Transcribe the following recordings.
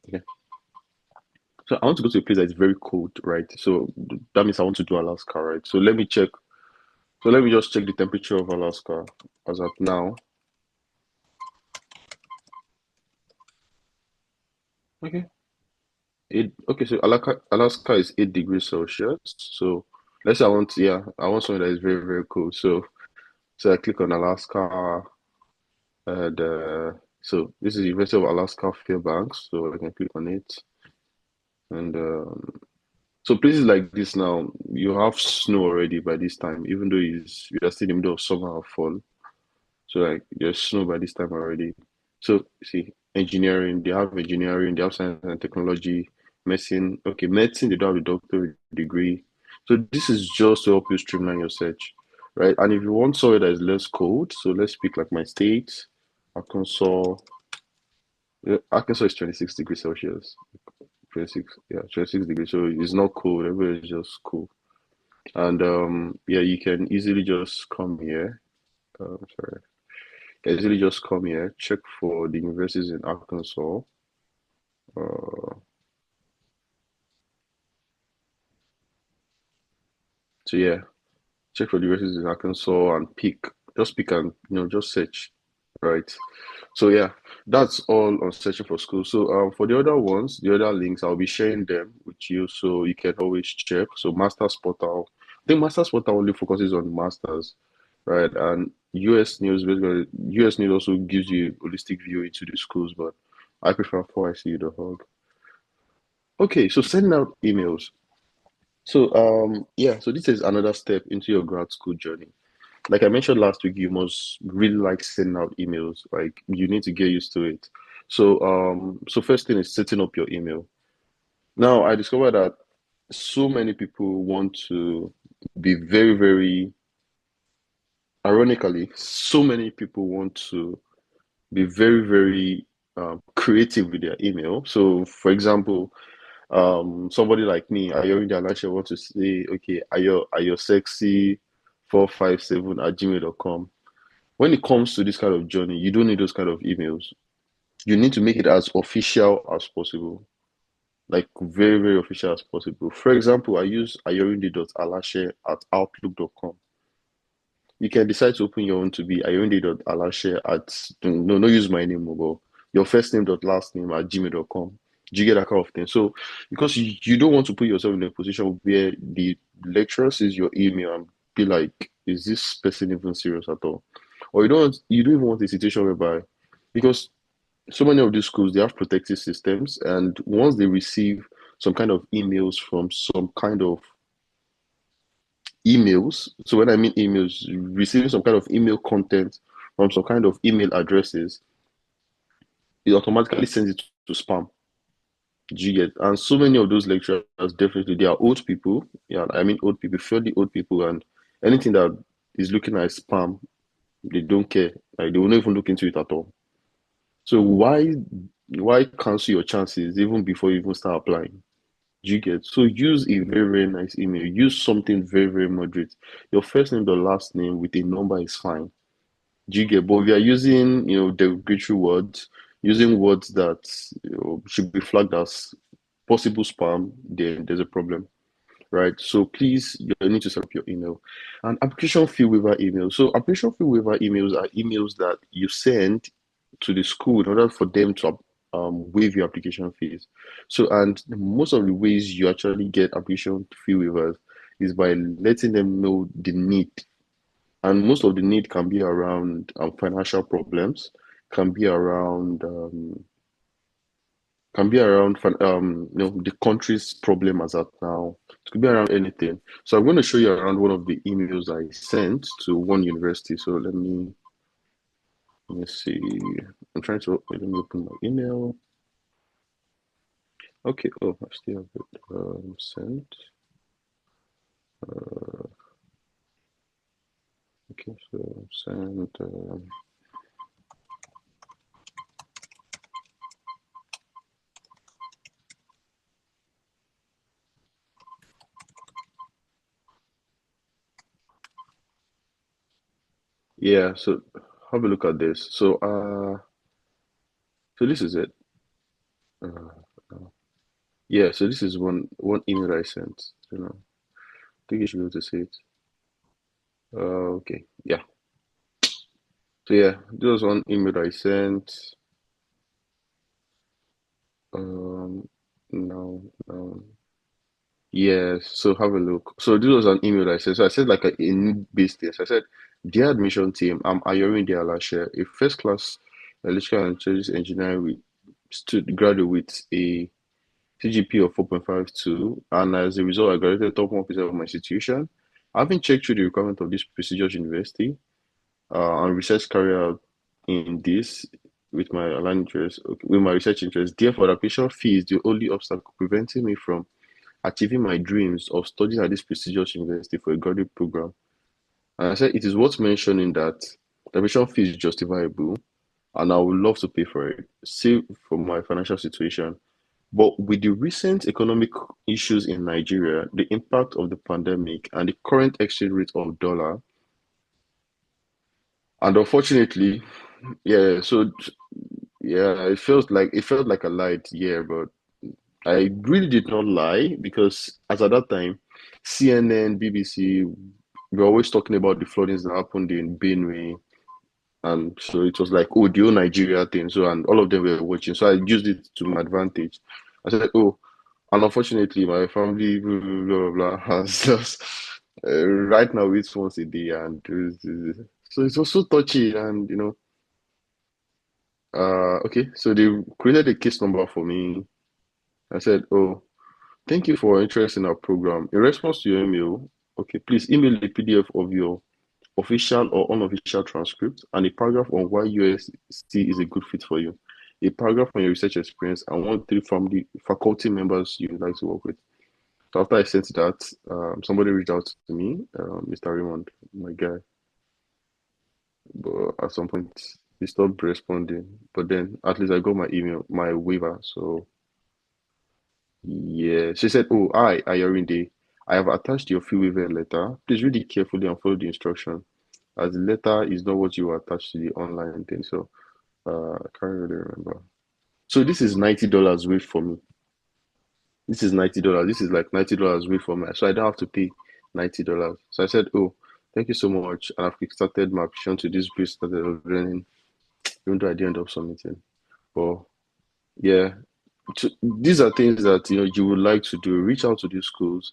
Okay. So I want to go to a place that is very cold, right? So that means I want to do Alaska, right? So let me check. So let me just check the temperature of Alaska as at now. Okay. Okay, so Alaska is 8 degrees Celsius. So let's say yeah, I want something that is very, very cool. So I click on Alaska, and so this is University of Alaska Fairbanks. So I can click on it, and so places like this now, you have snow already by this time, even though we are still in the middle of summer or fall. So like there's snow by this time already. So see, engineering, they have science and technology, medicine. Okay, medicine, they don't have a doctorate degree. So this is just to help you streamline your search, right? And if you want somewhere that is less cold, so let's pick like my state, Arkansas. Yeah, Arkansas is 26 degrees Celsius. 26, yeah, 26 degrees. So it's not cold, everywhere is just cool. And yeah, you can easily just come here. Sorry. Can easily just come here, check for the universities in Arkansas. Uh, so yeah, check for the universities in Arkansas and just pick and just search, right? So yeah, that's all on searching for schools. So for the other ones, the other links, I'll be sharing them with you so you can always check. So Masters Portal, I think Masters Portal only focuses on masters, right? And US News, basically, US News also gives you a holistic view into the schools, but I prefer 4ICU.org. Okay, so sending out emails. So yeah, so this is another step into your grad school journey. Like I mentioned last week, you must really like sending out emails. Like you need to get used to it. So first thing is setting up your email. Now I discovered that so many people want to be very, very ironically, so many people want to be very, very creative with their email. So for example, somebody like me, Ayoinde Alashe, want to say, okay, Ayo sexy 457 at gmail.com. When it comes to this kind of journey, you don't need those kind of emails. You need to make it as official as possible, like very, very official as possible. For example, I use ayorinde.alashe at outlook.com. You can decide to open your own to be ayorinde.alashe at, no, no use my name, but your first name dot last name at gmail.com. Do you get that kind of thing? So, because you don't want to put yourself in a position where the lecturer sees your email and be like, is this person even serious at all? Or you don't even want a situation whereby, because so many of these schools they have protective systems, and once they receive some kind of emails from some kind of emails, so when I mean emails, receiving some kind of email content from some kind of email addresses, it automatically sends it to spam. Do you get? And so many of those lecturers definitely they are old people. Yeah, I mean old people, fairly old people, and anything that is looking at spam, they don't care. Like they will not even look into it at all. So why cancel your chances even before you even start applying? Do you get? So use a very, very nice email. Use something very, very moderate. Your first name, the last name with a number is fine. Do you get? But if you are using, derogatory words, using words that should be flagged as possible spam, then there's a problem, right? So please, you need to set up your email. And application fee waiver email. So application fee waiver emails are emails that you send to the school in order for them to waive your application fees. So, and most of the ways you actually get application fee waivers is by letting them know the need. And most of the need can be around financial problems, can be around the country's problem as at now. It could be around anything. So I'm going to show you around one of the emails I sent to one university. So let me see. I'm trying to let me open my email. Okay. Oh, I still have it sent. Okay, so send. Yeah. So have a look at this. So this is it. Yeah, so this is one email I sent. I think you should be able to see it. Okay, yeah. So yeah, this was one email I sent. Um, no. Yes, so have a look. So this was an email I sent. So I said like a need-based test. I said, dear admission team, I'm Ayorin Alashe, a first-class electrical and electronics engineer with graduate with a CGP of 4.52, and as a result, I graduated top 1% of my institution. Having checked through the requirement of this prestigious university and research carried out in this with my aligned interest, with my research interest, therefore, the application fee is the only obstacle preventing me from achieving my dreams of studying at this prestigious university for a graduate program. And I said it is worth mentioning that the admission fee is justifiable and I would love to pay for it, save for my financial situation. But with the recent economic issues in Nigeria, the impact of the pandemic, and the current exchange rate of dollar, and unfortunately, yeah, so yeah, it felt like a light year, but I really did not lie because as at that time, CNN, BBC were always talking about the floodings that happened in Benue. And so it was like, oh, the whole Nigeria thing. So, and all of them were watching. So I used it to my advantage. I said, oh, and unfortunately, my family, blah, blah, blah, blah, has just right now it's once a day. And so it was so touchy. And, okay, so they created a case number for me. I said, oh, thank you for your interest in our program. In response to your email, okay, please email a PDF of your official or unofficial transcript and a paragraph on why USC is a good fit for you. A paragraph on your research experience and one three family faculty members you'd like to work with. So after I sent that, somebody reached out to me, Mr. Raymond, my guy, but at some point he stopped responding. But then at least I got my email, my waiver. So yeah, she said, "Oh, Ayorinde, I have attached your fee waiver letter. Please read it carefully and follow the instruction, as the letter is not what you attach to the online thing." So, I can't really remember. So this is $90 wait for me. This is $90. This is like $90 wait for me. So I don't have to pay $90. So I said, "Oh, thank you so much," and I've kickstarted my application to this bridge started running, even though I didn't end up submitting. But yeah, these are things that you would like to do. Reach out to these schools,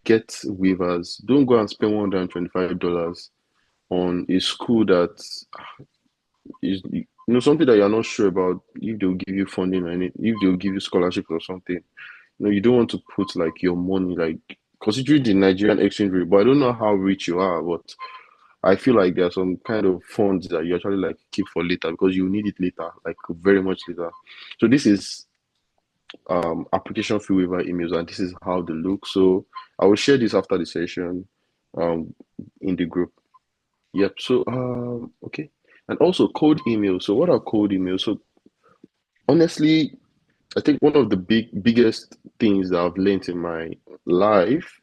get waivers. Don't go and spend $125 on a school that is something that you're not sure about if they'll give you funding or any if they'll give you scholarship or something. You don't want to put like your money like considering the Nigerian exchange rate, but I don't know how rich you are, but I feel like there are some kind of funds that you actually like keep for later because you need it later, like very much later. So this is application fee waiver emails, and this is how they look. So I will share this after the session um in the group. Yep. So okay. And also cold emails. So what are cold emails? So honestly, I think one of the biggest things that I've learned in my life